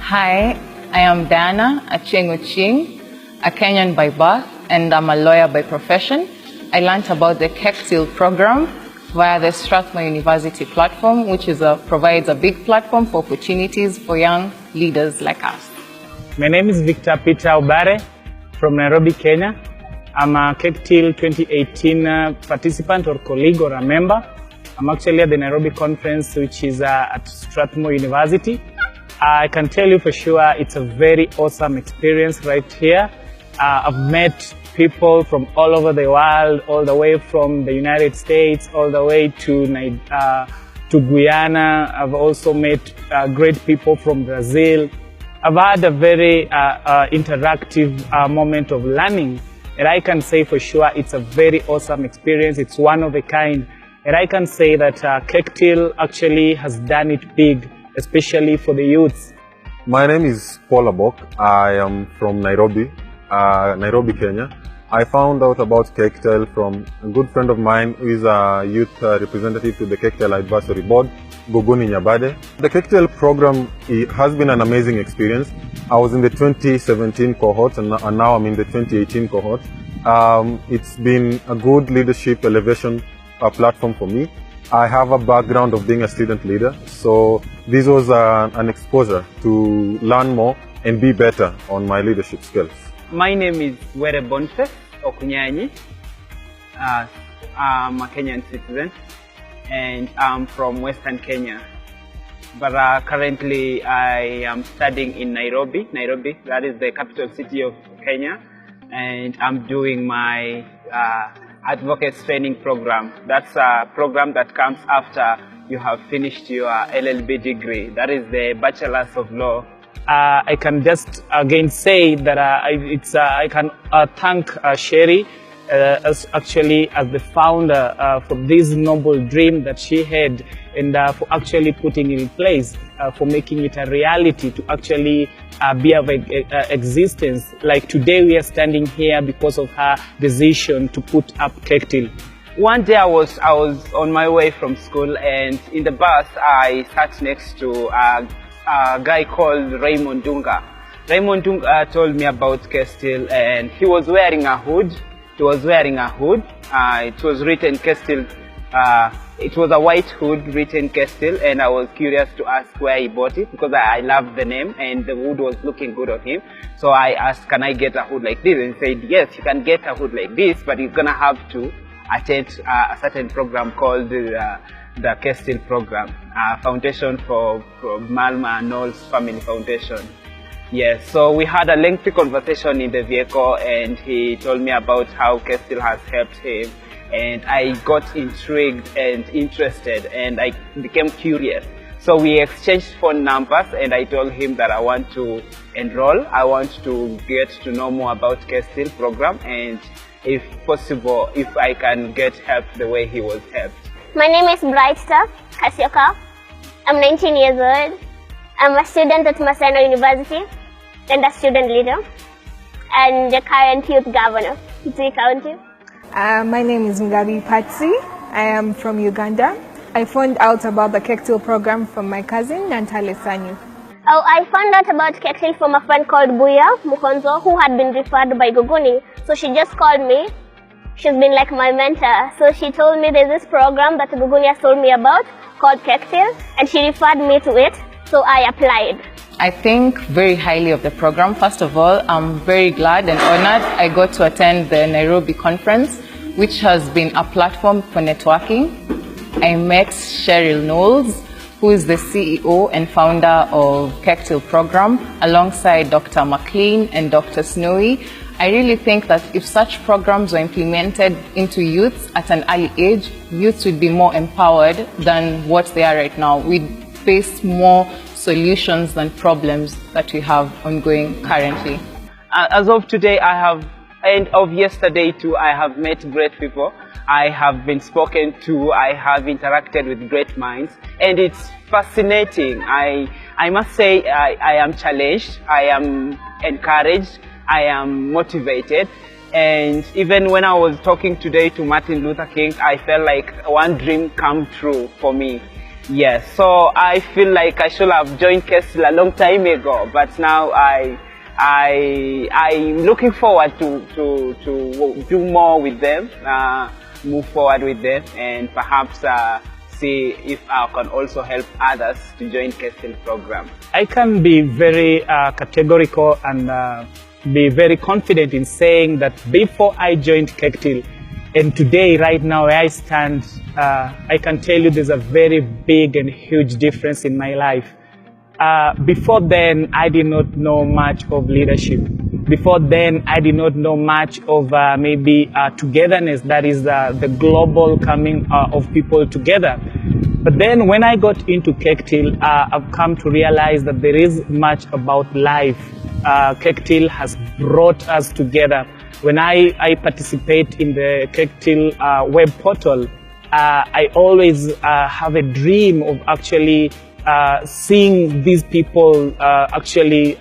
Hi, I am Diana Acheng, a Kenyan by birth, and I'm a lawyer by profession. I learned about the KECTIL program via the Strathmore University platform, which provides a big platform for opportunities for young leaders like us. My name is Victor Peter Obare from Nairobi, Kenya. I'm a KECTIL 2018 participant or colleague or a member. I'm actually at the Nairobi conference, which is at Strathmore University. I can tell you for sure it's a very awesome experience right here. I've met people from all over the world, all the way from the United States, all the way to Guyana. I've also met great people from Brazil. I've had a very interactive moment of learning, and I can say for sure it's a very awesome experience. It's one of a kind, and I can say that KECTIL actually has done it big, especially for the youths. My name is Paul Abok. I am from Nairobi, Kenya. I found out about KECTIL from a good friend of mine who is a youth representative to the KECTIL Advisory Board, Gogoni Nyabade. The KECTIL program has been an amazing experience. I was in the 2017 cohort and now I'm in the 2018 cohort. It's been a good leadership elevation platform for me. I have a background of being a student leader, so this was an exposure to learn more and be better on my leadership skills. My name is Were Boniface Okunyanyi. I'm a Kenyan citizen and I'm from Western Kenya. But currently I am studying in Nairobi, that is the capital city of Kenya, and I'm doing my advocacy training program. That's a program that comes after you have finished your LLB degree. That is the Bachelor's of Law. I can just again say that I can thank Sherry as the founder for this noble dream that she had, and for actually putting it in place, for making it a reality to actually be of existence. Like today we are standing here because of her decision to put up KECTIL. One day I was on my way from school, and in the bus I sat next to a guy called Raymond Dunga. Raymond Dunga told me about KECTIL, and he was wearing a hood. It was written KECTIL. It was a white hood written KECTIL, and I was curious to ask where he bought it because I loved the name and the hood was looking good on him. So I asked, can I get a hood like this? And he said, yes, you can get a hood like this, but you're gonna have to attend a certain program called the KECTIL program, Foundation for Malma and Knowles Family Foundation. Yes, so we had a lengthy conversation in the vehicle, and he told me about how KECTIL has helped him, and I got intrigued and interested, and I became curious. So we exchanged phone numbers, and I told him that I want to enroll. I want to get to know more about KECTIL program, and if possible, if I can get help the way he was helped. My name is Brightstar Kasioka. I'm 19 years old. I'm a student at Maseno University and a student leader and the current youth governor, Kitoyi County. My name is Ngabi Patsi. I am from Uganda. I found out about the KECTIL program from my cousin, Nantale Sanyu. Oh, I found out about KECTIL from a friend called Buya Mukonzo, who had been referred by Gogoni. So she just called me. She's been like my mentor. So she told me there's this program that Gogoni has told me about called KECTIL, and she referred me to it. So I applied. I think very highly of the program. First of all, I'm very glad and honored I got to attend the Nairobi conference, which has been a platform for networking. I met Cheryl Knowles, who is the CEO and founder of KECTIL program, alongside Dr. McLean and Dr. Snowy. I really think that if such programs were implemented into youths at an early age, youths would be more empowered than what they are right now. We'd face more solutions than problems that we have ongoing currently. As of today, and of yesterday too, I have met great people. I have been spoken to, I have interacted with great minds, and it's fascinating. I must say I am challenged, I am encouraged, I am motivated, and even when I was talking today to Martin Luther King, I felt like one dream come true for me. Yes, so I feel like I should have joined KECTIL a long time ago, but now I'm looking forward to do more with them, move forward with them, and perhaps see if I can also help others to join KECTIL program. I can be very categorical and be very confident in saying that before I joined KECTIL, and today, right now, where I stand, I can tell you there's a very big and huge difference in my life. Before then, I did not know much of leadership. Before then, I did not know much of maybe togetherness, that is the global coming of people together. But then when I got into KECTIL, I've come to realize that there is much about life. KECTIL has brought us together. When I participate in the KECTIL web portal, I always have a dream of actually seeing these people actually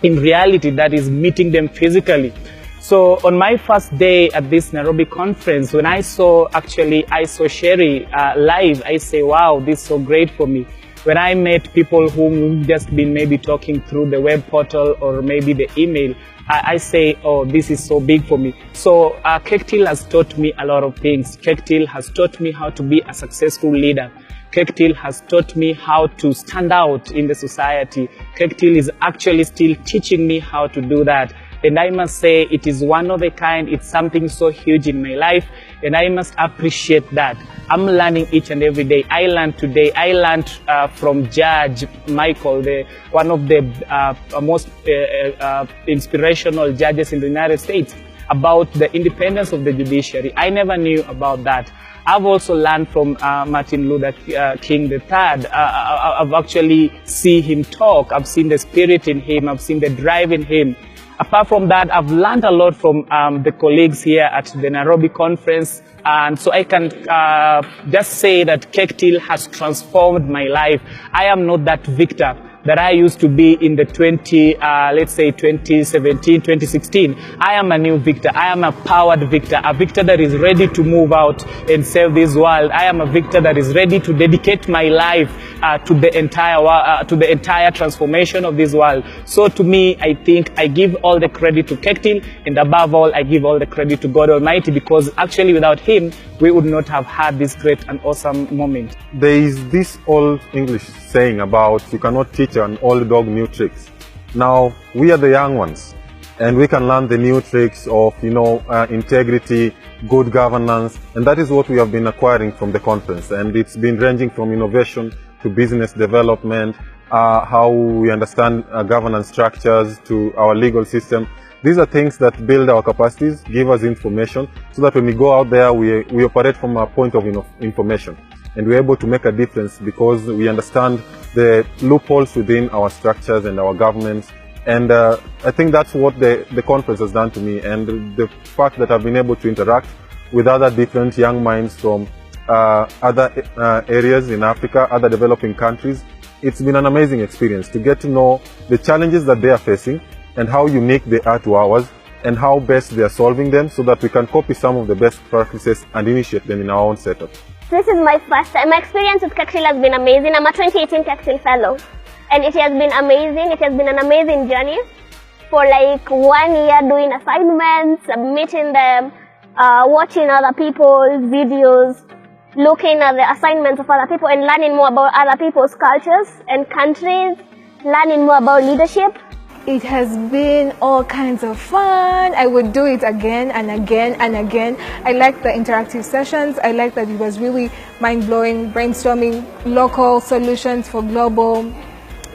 in reality, that is meeting them physically. So on my first day at this Nairobi conference, when I saw Sherry live, I say, wow, this is so great for me. When I met people whom just been maybe talking through the web portal or maybe the email, I say, oh, this is so big for me. So KECTIL has taught me a lot of things. KECTIL has taught me how to be a successful leader. KECTIL has taught me how to stand out in the society. KECTIL is actually still teaching me how to do that. And I must say it is one of a kind. It's something so huge in my life, and I must appreciate that. I'm learning each and every day. I learned today. I learned from Judge Michael, one of the most inspirational judges in the United States, about the independence of the judiciary. I never knew about that. I've also learned from Martin Luther King III. I've actually seen him talk. I've seen the spirit in him. I've seen the drive in him. Apart from that, I've learned a lot from the colleagues here at the Nairobi conference. And so I can just say that KECTIL has transformed my life. I am not that Victor that I used to be in the 2017, 2016. I am a new Victor. I am a powered Victor, a Victor that is ready to move out and save this world. I am a Victor that is ready to dedicate my life to the entire transformation of this world. So to me, I think I give all the credit to KECTIL, and above all, I give all the credit to God Almighty, because actually without Him, we would not have had this great and awesome moment. There is this old English saying about you cannot teach an old dog new tricks. Now, we are the young ones, and we can learn the new tricks of, integrity, good governance, and that is what we have been acquiring from the conference. And it's been ranging from innovation to business development, how we understand governance structures, to our legal system. These are things that build our capacities, give us information, so that when we go out there, we operate from a point of information. And we're able to make a difference because we understand the loopholes within our structures and our governments. And I think that's what the conference has done to me. And the fact that I've been able to interact with other different young minds from other areas in Africa, other developing countries, it's been an amazing experience to get to know the challenges that they are facing and how unique they are to ours, and how best they are solving them, so that we can copy some of the best practices and initiate them in our own setup. This is my first time. My experience with KECTIL has been amazing. I'm a 2018 KECTIL fellow, and it has been amazing. It has been an amazing journey. For like 1 year doing assignments, submitting them, watching other people's videos, looking at the assignments of other people, and learning more about other people's cultures and countries, learning more about leadership. It has been all kinds of fun. I would do it again and again and again. I liked the interactive sessions. I liked that it was really mind-blowing, brainstorming local solutions for global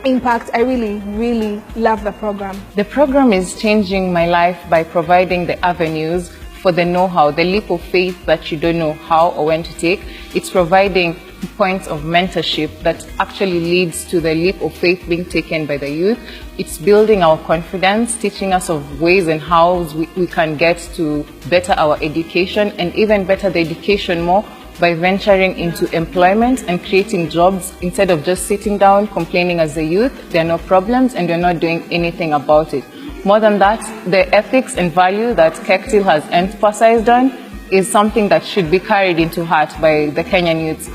impact. I really, really love the program. The program is changing my life by providing the avenues for the know-how, the leap of faith that you don't know how or when to take. It's providing points of mentorship that actually leads to the leap of faith being taken by the youth. It's building our confidence, teaching us of ways and how we can get to better our education, and even better the education more by venturing into employment and creating jobs instead of just sitting down complaining as a youth. There are no problems and we're not doing anything about it. More than that, the ethics and value that KECTIL has emphasized on is something that should be carried into heart by the Kenyan youths,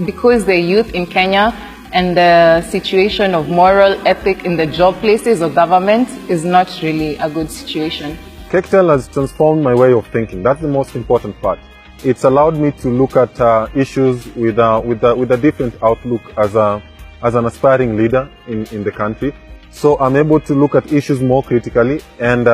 because the youth in Kenya and the situation of moral ethic in the job places or government is not really a good situation. KECTIL has transformed my way of thinking. That's the most important part. It's allowed me to look at issues with a different outlook as an aspiring leader in the country. So I'm able to look at issues more critically and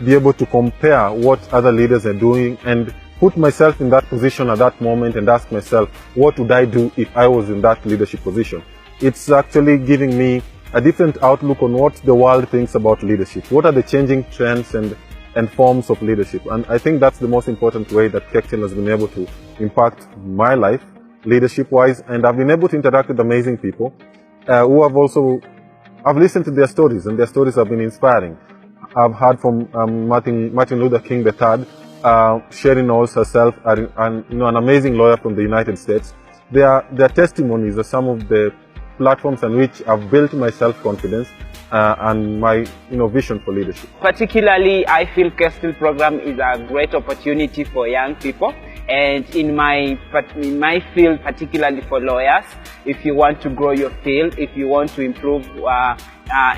be able to compare what other leaders are doing and put myself in that position at that moment and ask myself, what would I do if I was in that leadership position? It's actually giving me a different outlook on what the world thinks about leadership. What are the changing trends and forms of leadership? And I think that's the most important way that KECTIL has been able to impact my life, leadership-wise, and I've been able to interact with amazing people who I've listened to their stories, and their stories have been inspiring. I've heard from Martin Luther King III, Sherry Knowles herself, and an amazing lawyer from the United States. Their testimonies are some of the platforms on which I've built my self-confidence and my vision for leadership. Particularly, I feel KECTIL program is a great opportunity for young people, and in my field, particularly for lawyers, if you want to grow your field, if you want to improve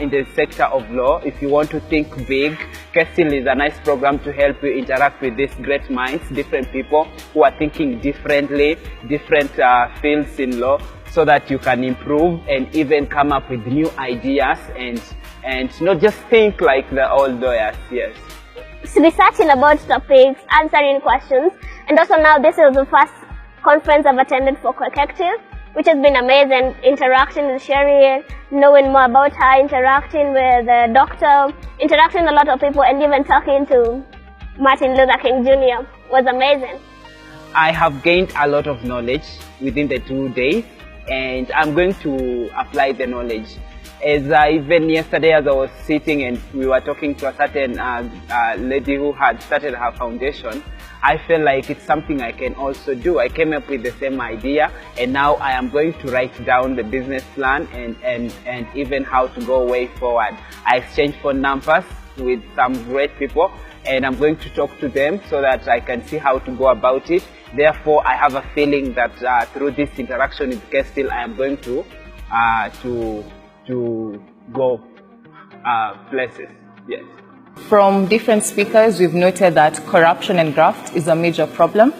in the sector of law, if you want to think big, KECTIL is a nice program to help you interact with these great minds, different people who are thinking differently, different fields in law, so that you can improve and even come up with new ideas and not just think like the old lawyers. Yes. Researching about topics, answering questions, and also now this is the first conference I've attended for KECTIL, which has been amazing. Interacting with Sherry, knowing more about her, interacting with the doctor, interacting with a lot of people, and even talking to Martin Luther King Jr. was amazing. I have gained a lot of knowledge within the 2 days, and I'm going to apply the knowledge. As even yesterday, as I was sitting and we were talking to a certain lady who had started her foundation, I felt like it's something I can also do. I came up with the same idea, and now I am going to write down the business plan and even how to go way forward. I exchanged phone numbers with some great people, and I'm going to talk to them so that I can see how to go about it. Therefore, I have a feeling that through this interaction with KECTIL, I am going to go places. Yes. From different speakers, we've noted that corruption and graft is a major problem,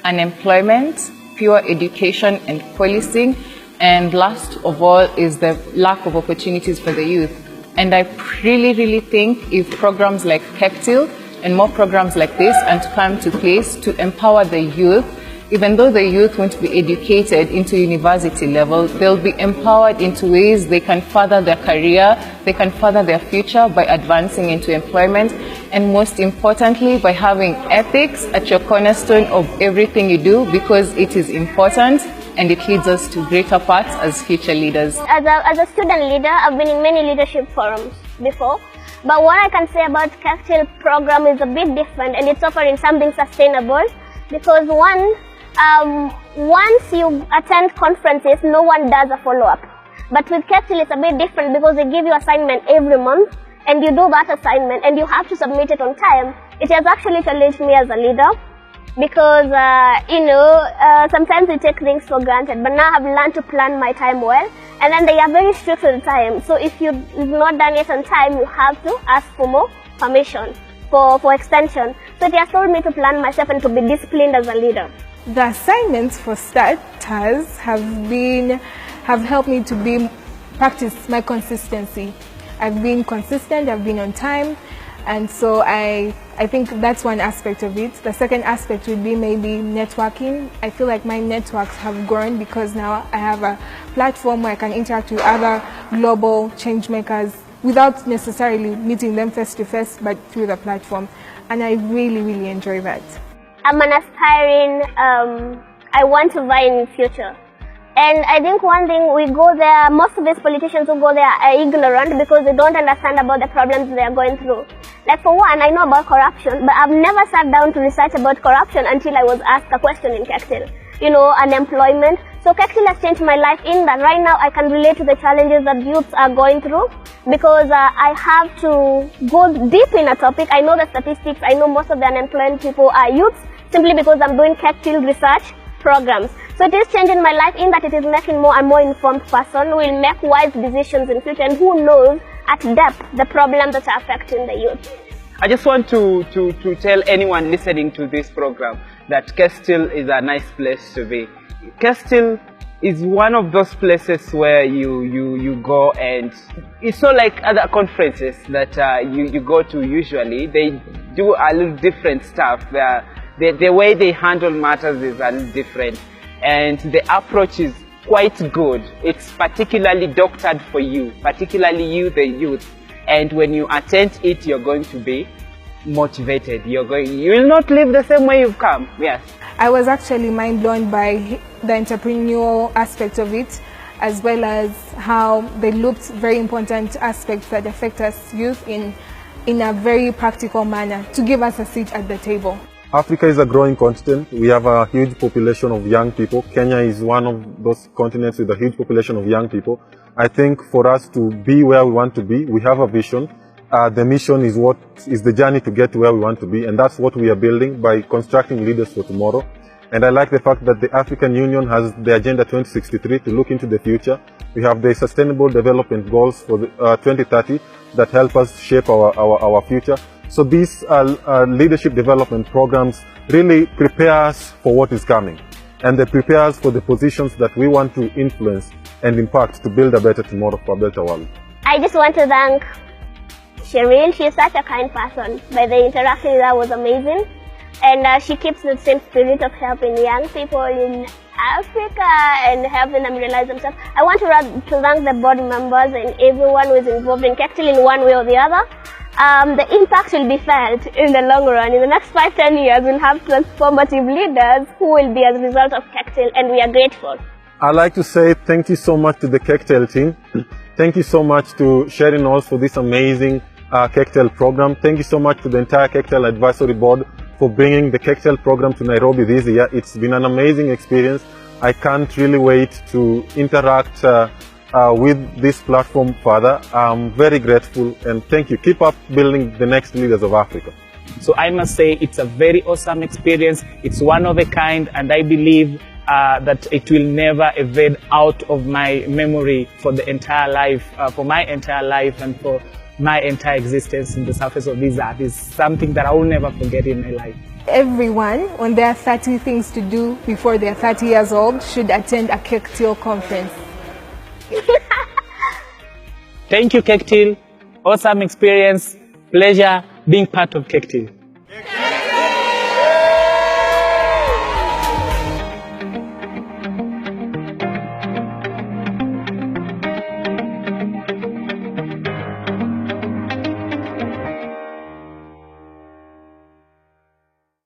unemployment, poor education and policing, and last of all is the lack of opportunities for the youth. And I really think if programs like KECTIL and more programs like this and to come to place to empower the youth, even though the youth won't be educated into university level, they'll be empowered into ways they can further their career, they can further their future by advancing into employment, and most importantly, by having ethics at your cornerstone of everything you do, because it is important and it leads us to greater paths as future leaders. As a student leader, I've been in many leadership forums before, but what I can say about KECTIL program is a bit different, and it's offering something sustainable, because once you attend conferences, no one does a follow-up. But with KECTIL, it's a bit different because they give you assignment every month, and you do that assignment, and you have to submit it on time. It has actually challenged me as a leader, because sometimes we take things for granted, but now I've learned to plan my time well, and then they are very strict with the time. So if you've not done it on time, you have to ask for more permission for extension. So it has told me to plan myself and to be disciplined as a leader. The assignments for starters have helped me to practice my consistency. I've been consistent, I've been on time, and so I think that's one aspect of it. The second aspect would be maybe networking. I feel like my networks have grown because now I have a platform where I can interact with other global change makers without necessarily meeting them face to face, but through the platform. And I really enjoy that. I'm an aspiring, I want to vie in the future. And I think one thing, we go there, most of these politicians who go there are ignorant because they don't understand about the problems they are going through. Like for one, I know about corruption, but I've never sat down to research about corruption until I was asked a question in KECTIL. Unemployment. So KECTIL has changed my life in that right now I can relate to the challenges that youths are going through, because I have to go deep in a topic. I know the statistics, I know most of the unemployed people are youths. simply because I'm doing KECTIL research programs. So it is changing my life in that it is making more and more informed person who will make wise decisions in future and who knows at depth the problems that are affecting the youth. I just want to tell anyone listening to this program that KECTIL is a nice place to be. KECTIL is one of those places where you go, and it's not like other conferences that you go to usually. They do a little different stuff. The way they handle matters is a little different, and the approach is quite good. It's particularly doctored for you, particularly you, the youth. And when you attend it, you're going to be motivated. You will not live the same way you've come. Yes. I was actually mind blown by the entrepreneurial aspect of it, as well as how they looked very important aspects that affect us youth in a very practical manner to give us a seat at the table. Africa is a growing continent. We have a huge population of young people. Kenya is one of those continents with a huge population of young people. I think for us to be where we want to be, we have a vision. The mission is what is the journey to get to where we want to be, and that's what we are building by constructing leaders for tomorrow. And I like the fact that the African Union has the Agenda 2063 to look into the future. We have the Sustainable Development Goals for the, 2030 that help us shape our future. So these leadership development programs really prepare us for what is coming, and they prepare us for the positions that we want to influence and impact to build a better tomorrow for a better world. I just want to thank Cheryl. She is such a kind person. By the interaction with her was amazing, and she keeps the same spirit of helping young people in Africa and helping them realize themselves. I want to thank the board members and everyone who is involved in KECTIL in one way or the other. The impact will be felt in the long run. In the next 5-10 years, we'll have transformative leaders who will be as a result of KECTIL, and we are grateful. I'd like to say thank you so much to the KECTIL team. Thank you so much to Sharon Knowles for this amazing KECTIL program. Thank you so much to the entire KECTIL Advisory Board for bringing the KECTIL program to Nairobi this year. It's been an amazing experience. I can't really wait to interact with this platform further. I'm very grateful, and thank you. Keep up building the next leaders of Africa. So I must say it's a very awesome experience. It's one of a kind, and I believe that it will never evade out of my memory for the entire life, for my entire life and for my entire existence in the surface of this earth. Is something that I will never forget in my life. Everyone, when there are 30 things to do before they're 30 years old, should attend a KECTIL conference. Thank you, KECTIL. Awesome experience. Pleasure being part of KECTIL.